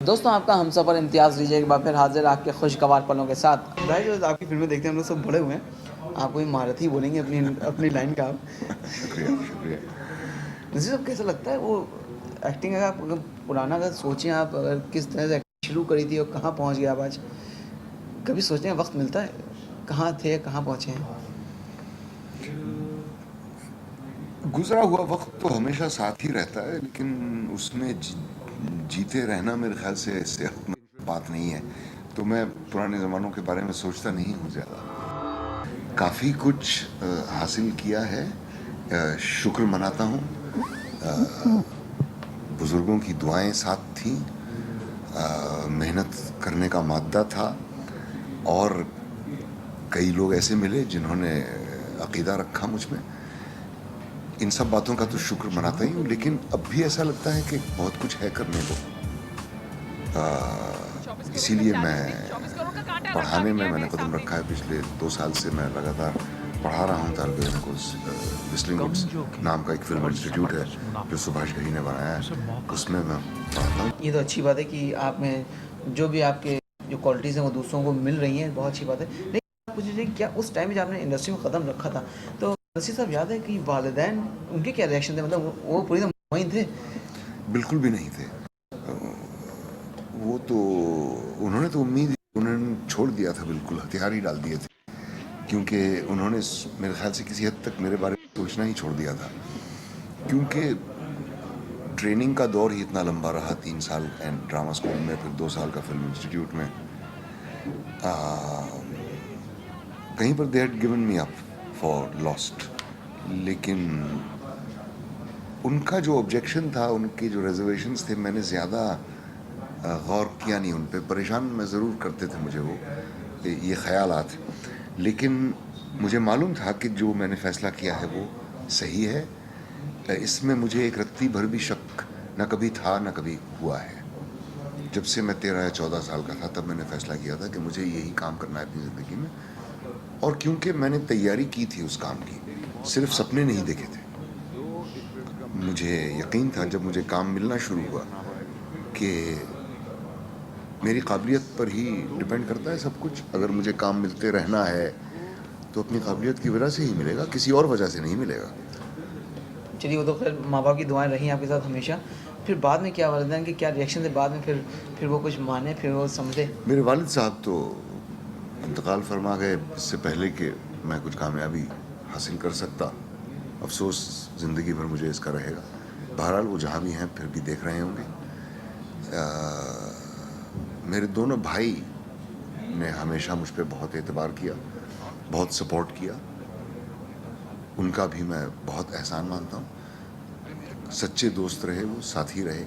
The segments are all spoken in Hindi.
दोस्तों आपका हमसफ़र इम्तियाज़ लीजिए एक बार फिर हाजिर आपके खुशगवार पलों के साथ। भाई जो आपकी फ़िल्में देखते हैं हम लोग सब बड़े हुए हैं। आप कोई महारथी बोलेंगे अपनी अपनी लाइन का आप। शुक्रिया शुक्रिया। नज़ीर साहब कैसा लगता है वो एक्टिंग अगर आप अगर पुराना अगर सोचें आप अगर किस तरह से एक्टिंग शुरू करी थी और कहाँ पहुँच गए आप आज? कभी सोचने का वक़्त मिलता है? कहाँ थे, कहाँ पहुँचे हैं? गुजरा हुआ वक्त तो हमेशा साथ ही रहता है, लेकिन उसमें जीते रहना मेरे ख्याल से सेहतमंद बात नहीं है। तो मैं पुराने ज़मानों के बारे में सोचता नहीं हूँ ज़्यादा। काफ़ी कुछ हासिल किया है, शुक्र मनाता हूँ। बुज़ुर्गों की दुआएं साथ थीं, मेहनत करने का मादा था, और कई लोग ऐसे मिले जिन्होंने अकीदा रखा मुझ में। इन सब बातों का तो शुक्र मनाता ही हूँ, लेकिन अब भी ऐसा लगता है कि बहुत कुछ है करने को। इसीलिए मैं पढ़ाने में मैंने कदम रखा है। पिछले 2 साल से मैं लगातार पढ़ा रहा हूँ तालिब इल्मों को। विस्लिंग वुड्स नाम का एक फिल्म इंस्टीट्यूट है जो सुभाष घई ने बनाया है, उसमें मैं पढ़ाता हूँ। ये तो अच्छी बात है कि आप में जो भी आपके जो क्वालिटीज़ हैं वो दूसरों को मिल रही हैं, बहुत अच्छी बात है। लेकिन आप मुझे क्या उस टाइम में जब आपने इंडस्ट्री में कदम रखा था तो नसीर साहब याद है कि वालिदैन उनके क्या रिएक्शन थे? मतलब वो पूरी तरह मुतमईन थे? बिल्कुल भी नहीं थे। वो तो उन्होंने तो उन्होंने छोड़ दिया था, बिल्कुल हथियार ही डाल दिए थे, क्योंकि उन्होंने मेरे ख्याल से किसी हद तक मेरे बारे में सोचना ही छोड़ दिया था। क्योंकि ट्रेनिंग का दौर ही इतना लंबा रहा, 3 साल एंड ड्रामा स्कूल में, फिर 2 साल का फिल्म इंस्टीट्यूट में। कहीं पर they had given me up for lost, लेकिन उनका जो ऑब्जेक्शन था, उनके जो रिजर्वेशंस थे, मैंने ज़्यादा गौर किया नहीं उन पे। परेशान मैं ज़रूर करते थे मुझे वो ये ख़यालात, लेकिन मुझे मालूम था कि जो मैंने फ़ैसला किया है वो सही है। इसमें मुझे एक रत्ती भर भी शक न कभी था न कभी हुआ है। जब से मैं 13 या 14 साल का था तब मैंने फ़ैसला किया था कि मुझे यही काम करना है अपनी ज़िंदगी में, और क्योंकि मैंने तैयारी की थी उस काम की, सिर्फ सपने नहीं देखे थे। मुझे यकीन था जब मुझे काम मिलना शुरू हुआ कि मेरी काबिलियत पर ही डिपेंड करता है सब कुछ। अगर मुझे काम मिलते रहना है तो अपनी काबिलियत की वजह से ही मिलेगा, किसी और वजह से नहीं मिलेगा। चलिए वो तो खैर माँ बाप की दुआएं रही आपके साथ हमेशा। फिर बाद में क्या वालिदैन के क्या रिएक्शन थे बाद में? फिर वो कुछ माने, फिर वो समझे? मेरे वालिद साहब तो इंतकाल फरमा गए इससे पहले कि मैं कुछ कामयाबी हासिल कर सकता। अफसोस ज़िंदगी भर मुझे इसका रहेगा। बहरहाल वो जहाँ भी हैं फिर भी देख रहे होंगे। मेरे दोनों भाई ने हमेशा मुझ पर बहुत एतबार किया, बहुत सपोर्ट किया। उनका भी मैं बहुत एहसान मानता हूँ। सच्चे दोस्त रहे, वो साथी रहे।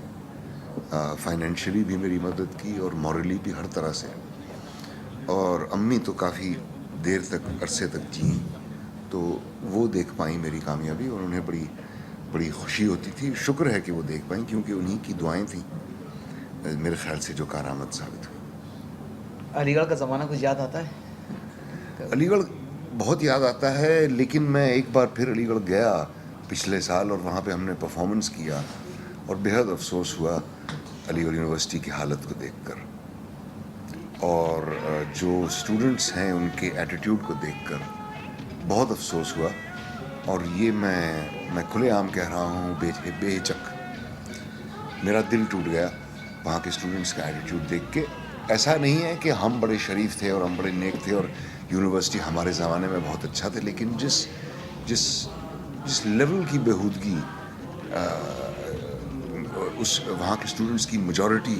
फाइनेंशियली भी मेरी मदद की और मॉरली भी, हर तरह से। और अम्मी तो काफ़ी देर तक, अरसे तक जी, तो वो देख पाई मेरी कामयाबी, और उन्हें बड़ी बड़ी खुशी होती थी। शुक्र है कि वो देख पाई, क्योंकि उन्हीं की दुआएं थी मेरे ख्याल से जो कारआमद साबित हुई। अलीगढ़ का ज़माना कुछ याद आता है? अलीगढ़ बहुत याद आता है, लेकिन मैं एक बार फिर अलीगढ़ गया पिछले साल, और वहाँ पे हमने परफॉर्मेंस किया, और बेहद अफसोस हुआ अलीगढ़ यूनिवर्सिटी की हालत को देखकर, और जो स्टूडेंट्स हैं उनके एटीट्यूड को देखकर बहुत अफसोस हुआ। और ये मैं खुलेआम कह रहा हूँ, बेहिचक, मेरा दिल टूट गया वहाँ के स्टूडेंट्स का एटीट्यूड देख के। ऐसा नहीं है कि हम बड़े शरीफ थे और हम बड़े नेक थे और यूनिवर्सिटी हमारे ज़माने में बहुत अच्छा थे, लेकिन जिस जिस जिस लेवल की बेहूदगी उस वहाँ के स्टूडेंट्स की मेजॉरिटी,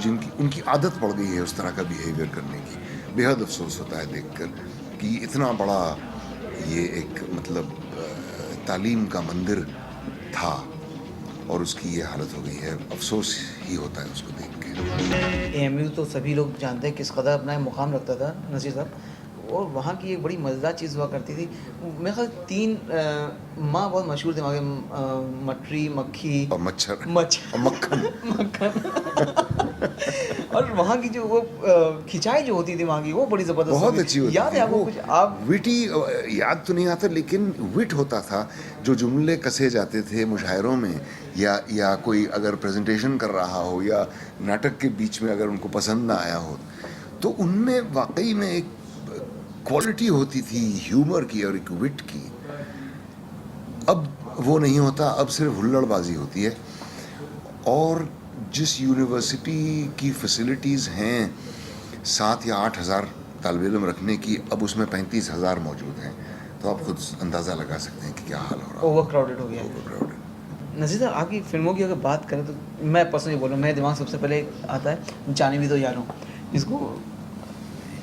जिनकी उनकी आदत पड़ गई है उस तरह का बिहेवियर करने की, बेहद अफसोस होता है देखकर कि इतना बड़ा ये एक मतलब तालीम का मंदिर था और उसकी ये हालत हो गई है। अफसोस ही होता है उसको देख के। एएमयू तो सभी लोग जानते हैं किस कदर अपना मुकाम रखता था नसीर साहब, और वहाँ की एक बड़ी मज़ेदार चीज़ हुआ करती थी। मेरे ख्याल 3 माँ बहुत मशहूर थे वहाँ के, मटरी, मक्खी और मच्छर मच्छर और मक्खन मक्खन और वहाँ की जो वो खिंचाई जो होती थी वहाँ की, वो बड़ी ज़बरदस्त बहुत होती अच्छी थी। होती याद थी है आपको वो। कुछ? आप विटी याद तो नहीं आता, लेकिन विट होता था, जो जुमले कसे जाते थे मुशायरों में, या कोई अगर प्रेजेंटेशन कर रहा हो या नाटक के बीच में अगर उनको पसंद ना आया हो, तो उनमें वाकई में एक क्वालिटी होती थी ह्यूमर की और एक विट की। अब वो नहीं होता, अब सिर्फ हुल्लड़बाजी होती है। और जिस यूनिवर्सिटी की फैसिलिटीज़ हैं 7 या 8 हज़ार तालब इल्म रखने की, अब उसमें 35,000 मौजूद हैं। तो आप खुद अंदाज़ा लगा सकते हैं कि क्या हाल हो रहा है। ओवर क्राउडेड हो गया है। Over crowded. नज़ीर साहब, आपकी फ़िल्मों की अगर बात करें तो मैं पर्सनली बोलूँ, मेरे दिमाग सबसे पहले आता है जाने भी दो यारों, जिसको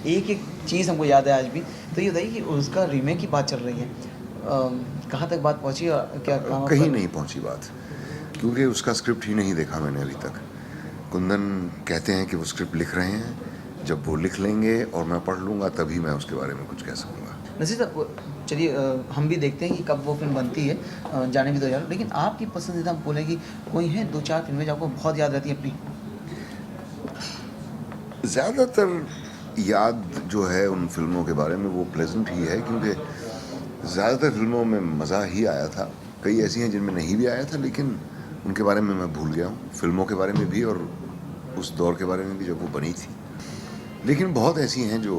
एक एक चीज़ हमको याद है आज भी। तो ये बताइए कि उसका रीमेक की बात चल रही है, कहाँ तक बात पहुँची और क्या काम कहीं नहीं पहुंची बात, क्योंकि उसका स्क्रिप्ट ही नहीं देखा मैंने अभी तक। कुंदन कहते हैं कि वो स्क्रिप्ट लिख रहे हैं, जब वो लिख लेंगे और मैं पढ़ लूँगा तभी मैं उसके बारे में कुछ कह सकूँगा। नज़ीर साहब, चलिए हम भी देखते हैं कि कब वो फिल्म बनती है, जाने भी दो यार। लेकिन आपकी पसंदीदा, हम बोलें कि कोई है 2-4 फिल्में जो आपको बहुत याद रहती है अपनी? ज़्यादातर याद जो है उन फिल्मों के बारे में वो प्लेजेंट ही है, क्योंकि ज़्यादातर फिल्मों में मज़ा ही आया था। कई ऐसी हैं जिनमें नहीं भी आया था, लेकिन उनके बारे में मैं भूल गया हूँ, फिल्मों के बारे में भी और उस दौर के बारे में भी जब वो बनी थी। लेकिन बहुत ऐसी हैं जो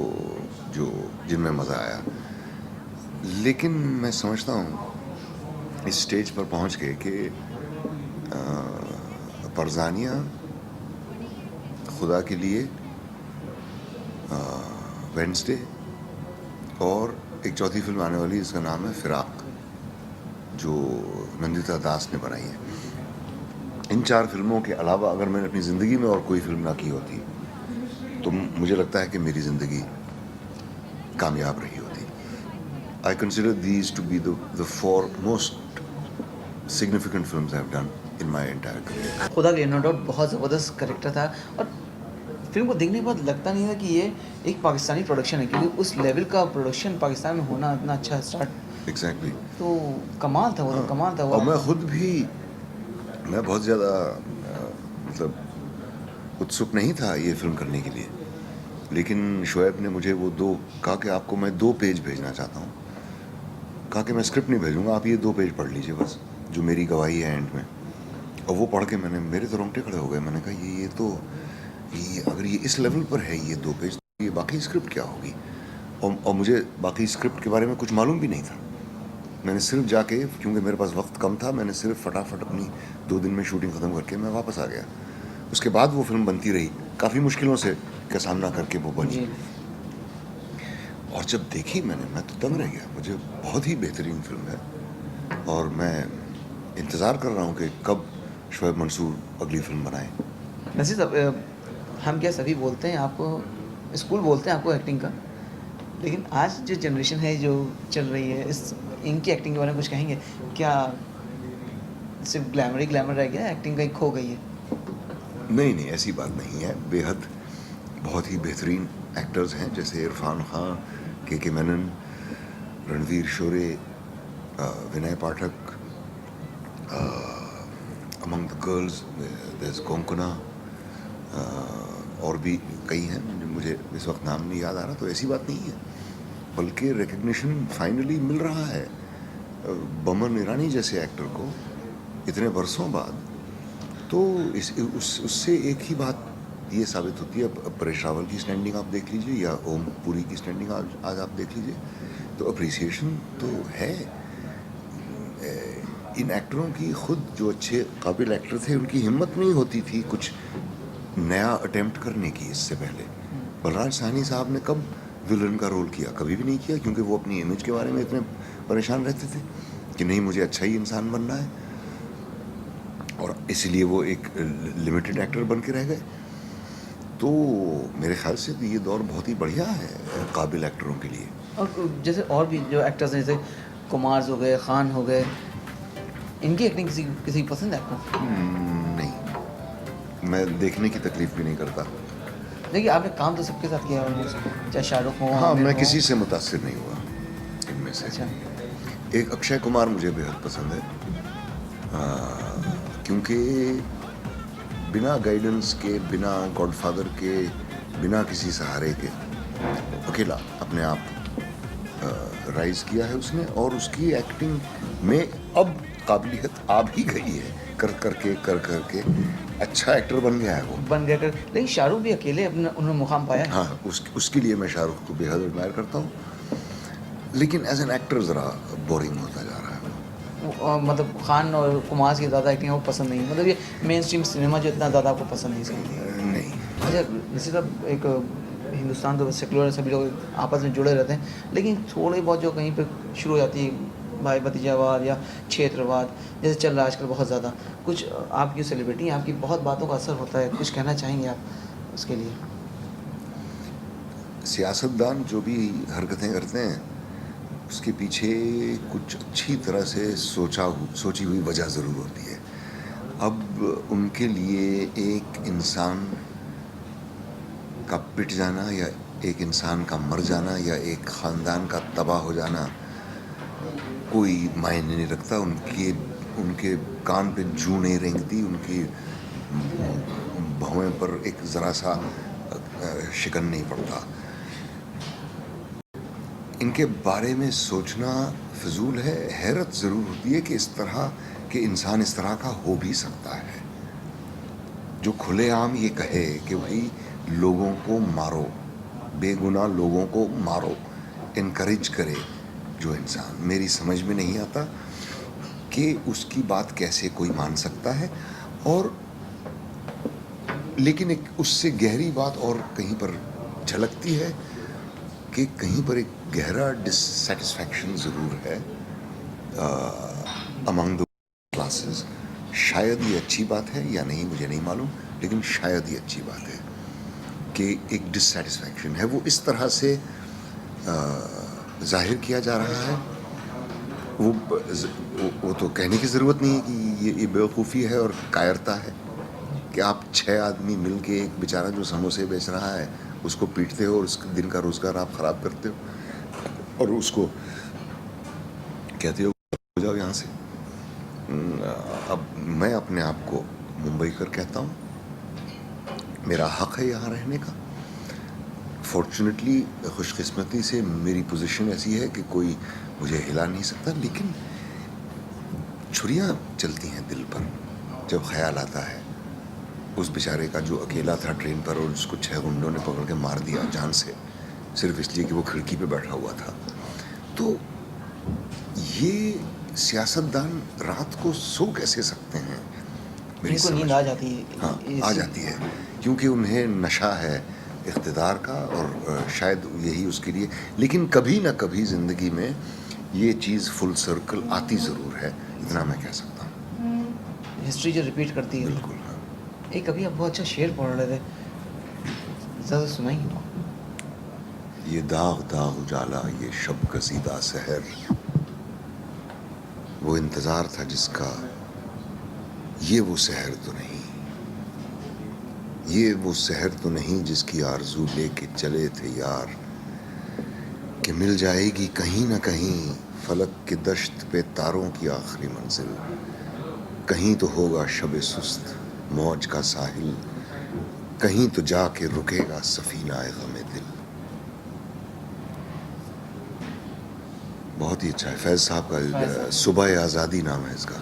जो जिनमें मज़ा आया। लेकिन मैं समझता हूँ इस स्टेज पर पहुँच के कि परजानिया, खुदा के लिए, वेडनेसडे और एक चौथी फिल्म आने वाली है जिसका नाम है फिराक, जो नंदिता दास ने बनाई है। इन 4 फिल्मों के अलावा अगर मैंने अपनी ज़िंदगी में और कोई फिल्म ना की होती तो मुझे लगता है कि मेरी ज़िंदगी कामयाब रही होती। I consider these to be the 4 most significant films I have done in my entire career. खुदा के लिए नो डाउट बहुत ज़बरदस्त करेक्टर था, और फिल्म को देखने के बाद लगता नहीं था कि ये एक पाकिस्तानी प्रोडक्शन है, क्योंकि उस लेवल का प्रोडक्शन पाकिस्तान में होना इतना अच्छा स्टार्ट, एग्जैक्टली। तो कमाल था वो, तो कमाल था वो। और मैं बहुत ज़्यादा मतलब उत्सुक नहीं था ये फिल्म करने के लिए, लेकिन शोएब ने मुझे वो कहा कि आपको मैं 2 पेज भेजना चाहता हूँ। कहा कि मैं स्क्रिप्ट नहीं भेजूंगा, आप ये 2 पेज पढ़ लीजिए बस, जो मेरी गवाही है एंड में। और वो पढ़ के मेरे तो रोंगटे खड़े हो गए। मैंने कहा ये अगर ये इस लेवल पर है ये 2 पेज, तो ये बाकी स्क्रिप्ट क्या होगी। और मुझे बाकी स्क्रिप्ट के बारे में कुछ मालूम भी नहीं था। मैंने सिर्फ जाके, क्योंकि मेरे पास वक्त कम था, मैंने सिर्फ फटाफट अपनी 2 दिन में शूटिंग ख़त्म करके मैं वापस आ गया। उसके बाद वो फिल्म बनती रही, काफ़ी मुश्किलों से का सामना करके वो बनी। और जब देखी मैं तो दंग रह गया। मुझे बहुत ही बेहतरीन फिल्म है और मैं इंतज़ार कर रहा हूँ कि कब शोएब मंसूर अगली फिल्म बनाए। नज़ीर साहब, हम क्या सभी बोलते हैं आपको, स्कूल बोलते हैं आपको एक्टिंग का, लेकिन आज जो जनरेशन है जो चल रही है, इनकी एक्टिंग के बारे में कुछ कहेंगे क्या? सिर्फ ग्लैमर ही ग्लैमर रह गया, एक्टिंग कहीं खो गई है? नहीं, ऐसी बात नहीं है। बेहद बहुत ही बेहतरीन एक्टर्स हैं, जैसे Irrfan Khan, K Menon, Ranvir Shorey, Vinay Pathak, among the girls there is Konkona, और भी कई हैं जो मुझे इस वक्त नाम नहीं याद आ रहा। तो ऐसी बात नहीं है, बल्कि रिकग्निशन फाइनली मिल रहा है बमन ईरानी जैसे एक्टर को इतने बरसों बाद। तो उससे एक ही बात ये साबित होती है। परेश रावल की स्टैंडिंग आप देख लीजिए या ओम पुरी की स्टैंडिंग आज आप देख लीजिए, तो अप्रिसिएशन तो है। इन एक्टरों की, खुद जो अच्छे काबिल एक्टर थे, उनकी हिम्मत नहीं होती थी कुछ नया अटेम्प्ट करने की। इससे पहले बलराज साहनी साहब ने कब विलन का रोल किया? कभी भी नहीं किया, क्योंकि वो अपनी इमेज के बारे में इतने परेशान रहते थे कि नहीं, मुझे अच्छा ही इंसान बनना है, और इसलिए वो एक लिमिटेड एक्टर बन के रह गए। तो मेरे ख्याल से ये दौर बहुत ही बढ़िया है काबिल एक्टरों के लिए। और जैसे और भी जो एक्टर्स हैं, जैसे कुमार हो गए, खान हो गए, इनकी एक्टिंग किसी की पसंद है आपको? नहीं, मैं देखने की तकलीफ भी नहीं करता। देखिए, आपने काम तो सबके साथ किया है, चाहे शाहरुख हो। हाँ, मैं किसी से मुतासिर नहीं हुआ इनमें से। अच्छा। एक अक्षय कुमार मुझे बेहद पसंद है, क्योंकि बिना गाइडेंस के, बिना गॉडफादर के, बिना किसी सहारे के अकेला अपने आप राइज किया है उसने, और उसकी एक्टिंग में अब काबिलियत आ भी गई है। कर करके अच्छा एक्टर बन गया है वो। बन गया कर, लेकिन शाहरुख भी अकेले अपना उन्होंने मुकाम पाया है। हाँ, उसके लिए मैं शाहरुख को बेहद एडमायर करता हूँ, लेकिन एज एन एक्टर ज़रा बोरिंग होता जा रहा है वो। मतलब खान और कुमार की ज़्यादा एक्टिंग आपको पसंद नहीं, मतलब ये मेन स्ट्रीम सिनेमा जो इतना ज़्यादा आपको पसंद नहीं इसकी। नहीं। अच्छा, जैसे साहब एक हिंदुस्तान तो सेकुलर सभी लोग आपस में जुड़े रहते हैं, लेकिन थोड़ी बहुत जो कहीं पे शुरू हो जाती है भाई भतीजावाद या क्षेत्रवाद जैसे चल रहा है आजकल बहुत ज़्यादा, कुछ आपकी सेलिब्रिटी हैं, आपकी बहुत बातों का असर होता है, कुछ कहना चाहेंगे आप उसके लिए? सियासतदान जो भी हरकतें करते हैं उसके पीछे कुछ अच्छी तरह से सोची हुई वजह ज़रूर होती है। अब उनके लिए एक इंसान का पिट जाना या एक इंसान का मर जाना या एक ख़ानदान का तबाह हो जाना कोई मायने नहीं रखता। उनके कान पे जूं नहीं रेंगती, उनकी भौहें पर एक ज़रा सा शिकन नहीं पड़ता। इनके बारे में सोचना फिजूल है। हैरत ज़रूर होती है कि इस तरह के इंसान इस तरह का हो भी सकता है, जो खुलेआम ये कहे कि भाई लोगों को मारो, बेगुनाह लोगों को मारो, इनकरेज करे। जो इंसान, मेरी समझ में नहीं आता कि उसकी बात कैसे कोई मान सकता है। और लेकिन एक उससे गहरी बात और कहीं पर झलकती है कि कहीं पर एक गहरा डिससेटिस्फैक्शन ज़रूर है अमंग द क्लासेस। शायद ये अच्छी बात है या नहीं मुझे नहीं मालूम, लेकिन शायद ये अच्छी बात है कि एक डिससेटिस्फैक्शन है, वो इस तरह से जाहिर किया जा रहा है। वो तो कहने की ज़रूरत नहीं है कि ये बेवकूफ़ी है और कायरता है कि आप 6 आदमी मिल के एक बेचारा जो समोसे बेच रहा है उसको पीटते हो और उसके दिन का रोज़गार आप ख़राब करते हो और उसको कहते हो जाओ यहाँ से। अब मैं अपने आप को मुंबई कर कहता हूँ, मेरा हक़ है यहाँ रहने का। फॉर्चुनेटली, खुशकिस्मती से मेरी पोजीशन ऐसी है कि कोई मुझे हिला नहीं सकता, लेकिन छुरियाँ चलती हैं दिल पर जब ख्याल आता है उस बेचारे का जो अकेला था ट्रेन पर और उसको 6 गुंडों ने पकड़ के मार दिया जान से, सिर्फ इसलिए कि वो खिड़की पे बैठा हुआ था। तो ये सियासतदान रात को सो कैसे सकते हैं? मेरी इनको समझ नींद आ जाती है। हाँ, आ जाती है, क्योंकि उन्हें नशा है इक़्तिदार का और शायद यही उसके लिए। लेकिन कभी ना कभी ज़िंदगी में ये चीज़ फुल सर्कल आती ज़रूर है, इतना मैं कह सकता हूँ। हिस्ट्री जो रिपीट करती है। बिल्कुल, हाँ। एक अभी आप बहुत अच्छा शेर पढ़ रहे थे, ज़रा सुनाइए। ये दाग दाग उजाला, ये शब कसीदा सहर, वो इंतज़ार था जिसका, ये वो सहर तो नहीं, ये वो सहर तो नहीं जिसकी आरज़ू लेके चले थे यार, कि मिल जाएगी कहीं ना कहीं फलक की दश्त पे तारों की आखिरी मंजिल। कहीं तो होगा शब सुस्त मौज का साहिल, कहीं तो जाके रुकेगा सफीना ए गमे दिल। बहुत ही अच्छा है। फैज़ साहब का सुबह आज़ादी नाम है इसका।